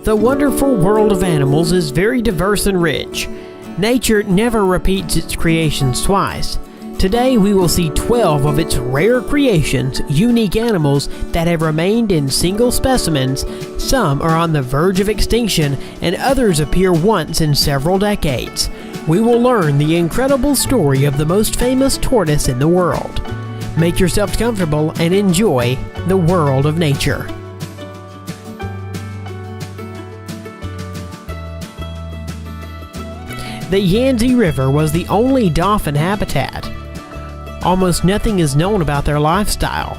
The wonderful world of animals is very diverse and rich. Nature never repeats its creations twice. Today we will see 12 of its rare creations, unique animals that have remained in single specimens. Some are on the verge of extinction and others appear once in several decades. We will learn the incredible story of the most famous tortoise in the world. Make yourself comfortable and enjoy the world of nature. The Yangtze River was the only dolphin habitat. Almost nothing is known about their lifestyle.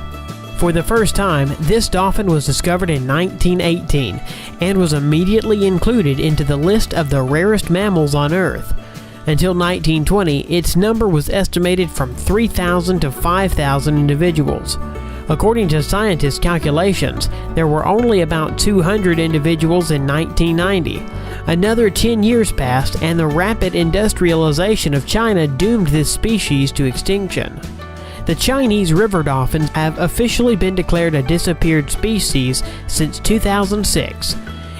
For the first time, this dolphin was discovered in 1918 and was immediately included into the list of the rarest mammals on Earth. Until 1920, its number was estimated from 3,000 to 5,000 individuals. According to scientists' calculations, there were only about 200 individuals in 1990. Another 10 years passed, and the rapid industrialization of China doomed this species to extinction. The Chinese river dolphins have officially been declared a disappeared species since 2006.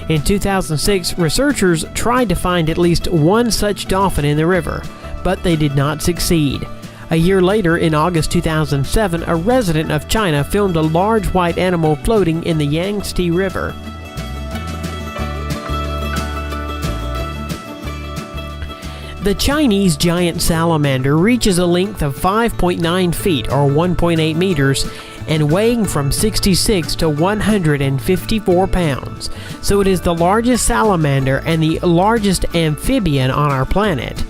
In 2006, researchers tried to find at least one such dolphin in the river, but they did not succeed. A year later, in August 2007, a resident of China filmed a large white animal floating in the Yangtze River. The Chinese giant salamander reaches a length of 5.9 feet or 1.8 meters and weighing from 66 to 154 pounds, so it is the largest salamander and the largest amphibian on our planet.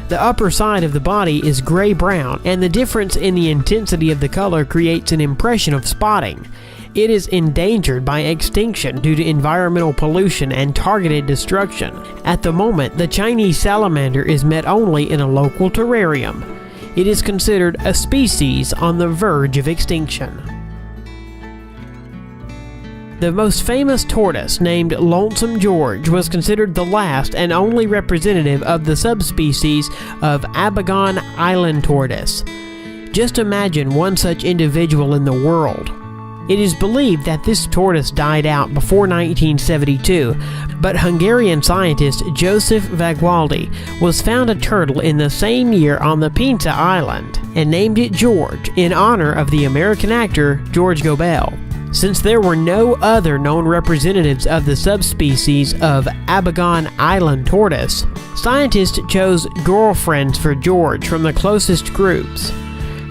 The upper side of the body is gray-brown, and the difference in the intensity of the color creates an impression of spotting. It is endangered by extinction due to environmental pollution and targeted destruction. At the moment, the Chinese salamander is met only in a local terrarium. It is considered a species on the verge of extinction. The most famous tortoise, named Lonesome George, was considered the last and only representative of the subspecies of Abagon Island tortoise. Just imagine one such individual in the world. It is believed that this tortoise died out before 1972, but Hungarian scientist Joseph Vagwaldi was found a turtle in the same year on the Pinta Island and named it George in honor of the American actor George Gobel. Since there were no other known representatives of the subspecies of Abagon Island tortoise, scientists chose girlfriends for George from the closest groups.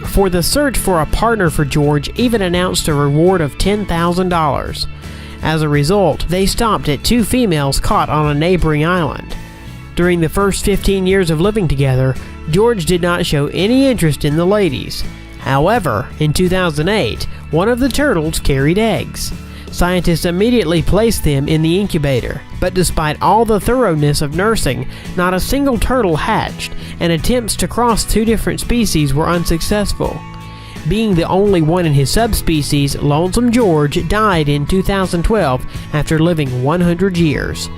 For the search for a partner for George even announced a reward of $10,000. As a result, they stopped at 2 females caught on a neighboring island. During the first 15 years of living together, George did not show any interest in the ladies. However, in 2008, one of the turtles carried eggs. Scientists immediately placed them in the incubator, but despite all the thoroughness of nursing, not a single turtle hatched, and attempts to cross 2 different species were unsuccessful. Being the only one in his subspecies, Lonesome George died in 2012 after living 100 years.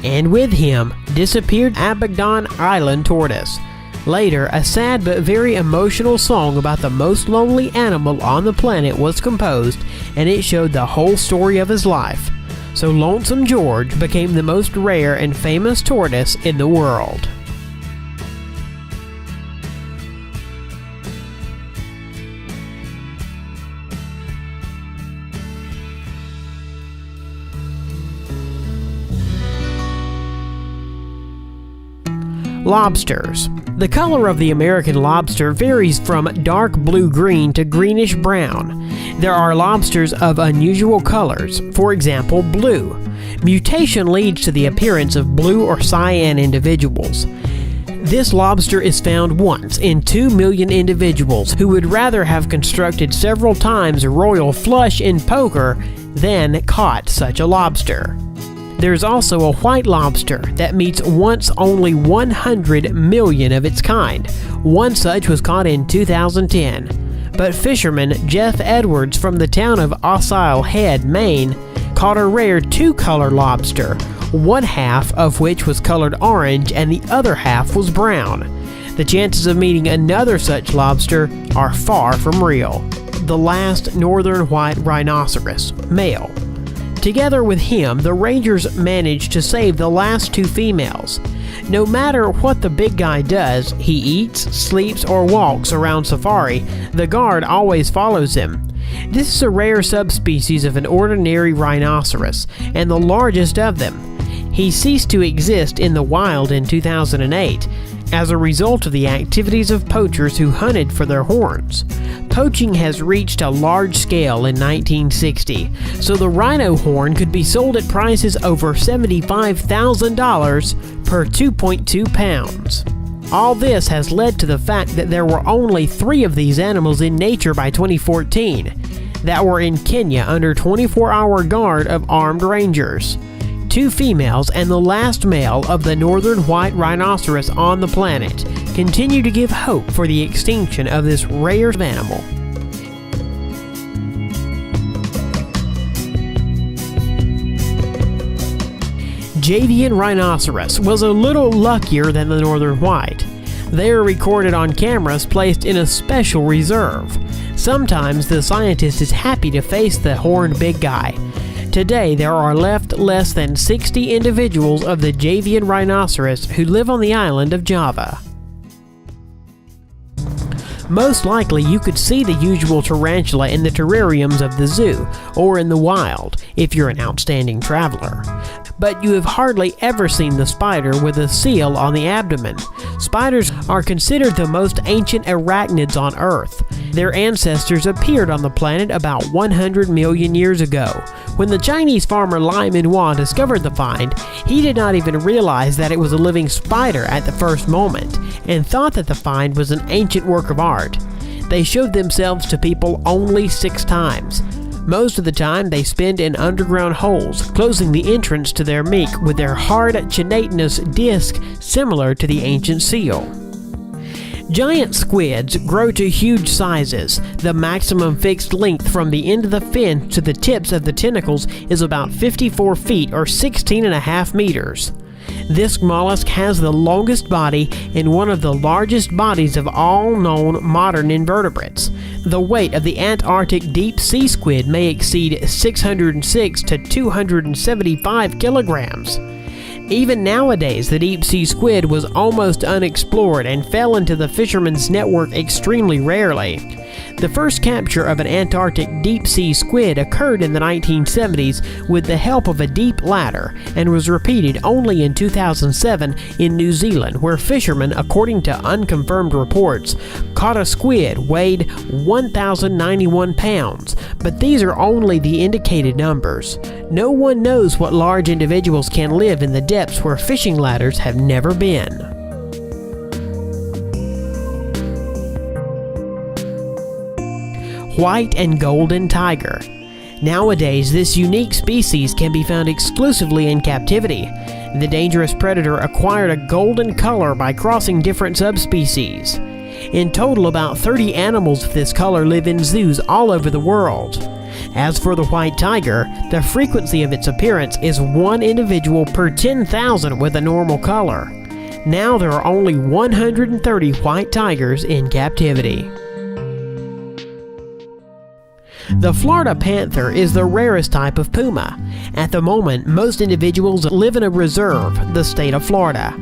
And with him, disappeared Abagon Island tortoise. Later, a sad but very emotional song about the most lonely animal on the planet was composed, and it showed the whole story of his life. So Lonesome George became the most rare and famous tortoise in the world. Lobsters. The color of the American lobster varies from dark blue-green to greenish-brown. There are lobsters of unusual colors, for example, blue. Mutation leads to the appearance of blue or cyan individuals. This lobster is found once in 2 million individuals who would rather have constructed several times a royal flush in poker than caught such a lobster. There's also a white lobster that meets once only 100 million of its kind. One such was caught in 2010. But fisherman Jeff Edwards from the town of Osile Head, Maine, caught a rare 2-color lobster, one half of which was colored orange and the other half was brown. The chances of meeting another such lobster are far from real. The last northern white rhinoceros, male. Together with him, the Rangers managed to save the last two females. No matter what the big guy does, he eats, sleeps, or walks around safari, the guard always follows him. This is a rare subspecies of an ordinary rhinoceros, and the largest of them. He ceased to exist in the wild in 2008 as a result of the activities of poachers who hunted for their horns. Poaching has reached a large scale in 1960, so the rhino horn could be sold at prices over $75,000 per 2.2 pounds. All this has led to the fact that there were only 3 of these animals in nature by 2014 that were in Kenya under 24-hour guard of armed rangers. 2 females and the last male of the northern white rhinoceros on the planet continue to give hope for the extinction of this rare animal. Javian rhinoceros was a little luckier than the northern white. They are recorded on cameras placed in a special reserve. Sometimes the scientist is happy to face the horned big guy. Today, there are left less than 60 individuals of the Javian rhinoceros who live on the island of Java. Most likely, you could see the usual tarantula in the terrariums of the zoo or in the wild if you're an outstanding traveler. But you have hardly ever seen the spider with a seal on the abdomen. Spiders are considered the most ancient arachnids on Earth. Their ancestors appeared on the planet about 100 million years ago. When the Chinese farmer Lai Minhua discovered the find, he did not even realize that it was a living spider at the first moment, and thought that the find was an ancient work of art. They showed themselves to people only 6 times. Most of the time they spend in underground holes, closing the entrance to their meek with their hard gelatinous disc similar to the ancient seal. Giant squids grow to huge sizes. The maximum fixed length from the end of the fin to the tips of the tentacles is about 54 feet or 16.5 meters. This mollusk has the longest body and one of the largest bodies of all known modern invertebrates. The weight of the Antarctic deep sea squid may exceed 606 to 275 kilograms. Even nowadays, the deep-sea squid was almost unexplored and fell into the fishermen's network extremely rarely. The first capture of an Antarctic deep-sea squid occurred in the 1970s with the help of a deep ladder and was repeated only in 2007 in New Zealand, where fishermen, according to unconfirmed reports, caught a squid weighed 1,091 pounds, but these are only the indicated numbers. No one knows what large individuals can live in the depths where fishing ladders have never been. White and golden tiger. Nowadays, this unique species can be found exclusively in captivity. The dangerous predator acquired a golden color by crossing different subspecies. In total, about 30 animals of this color live in zoos all over the world. As for the white tiger, the frequency of its appearance is 1 individual per 10,000 with a normal color. Now there are only 130 white tigers in captivity. The Florida panther is the rarest type of puma. At the moment, most individuals live in a reserve, the state of Florida.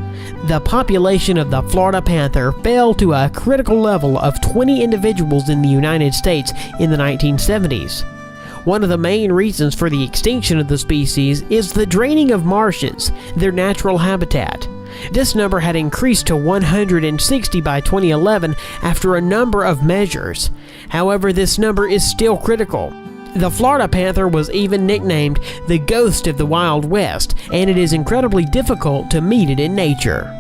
The population of the Florida panther fell to a critical level of 20 individuals in the United States in the 1970s. One of the main reasons for the extinction of the species is the draining of marshes, their natural habitat. This number had increased to 160 by 2011 after a number of measures. However, this number is still critical. The Florida panther was even nicknamed the ghost of the Wild West, and it is incredibly difficult to meet it in nature.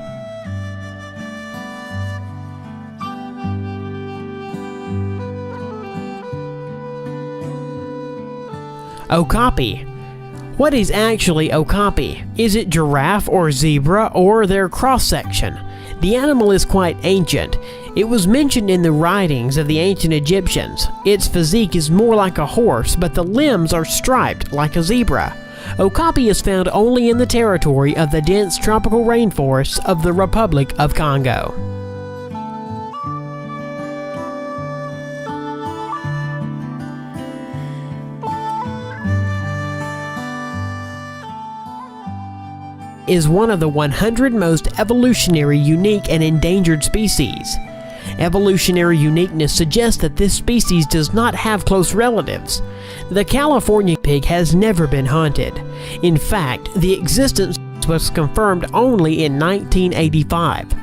Okapi. What is actually okapi? Is it giraffe or zebra or their cross-section? The animal is quite ancient. It was mentioned in the writings of the ancient Egyptians. Its physique is more like a horse, but the limbs are striped like a zebra. Okapi is found only in the territory of the dense tropical rainforests of the Republic of Congo. is one of the 100 most evolutionary unique and endangered species. Evolutionary uniqueness suggests that this species does not have close relatives. The California pig has never been hunted. In fact, the existence was confirmed only in 1985.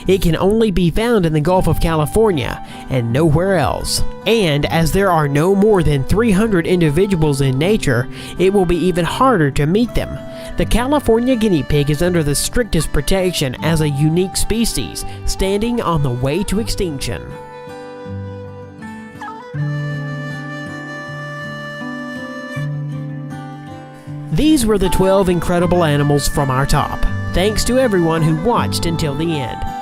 It can only be found in the Gulf of California and nowhere else. And as there are no more than 300 individuals in nature, it will be even harder to meet them. The California guinea pig is under the strictest protection as a unique species, standing on the way to extinction. These were the 12 incredible animals from our top. Thanks to everyone who watched until the end.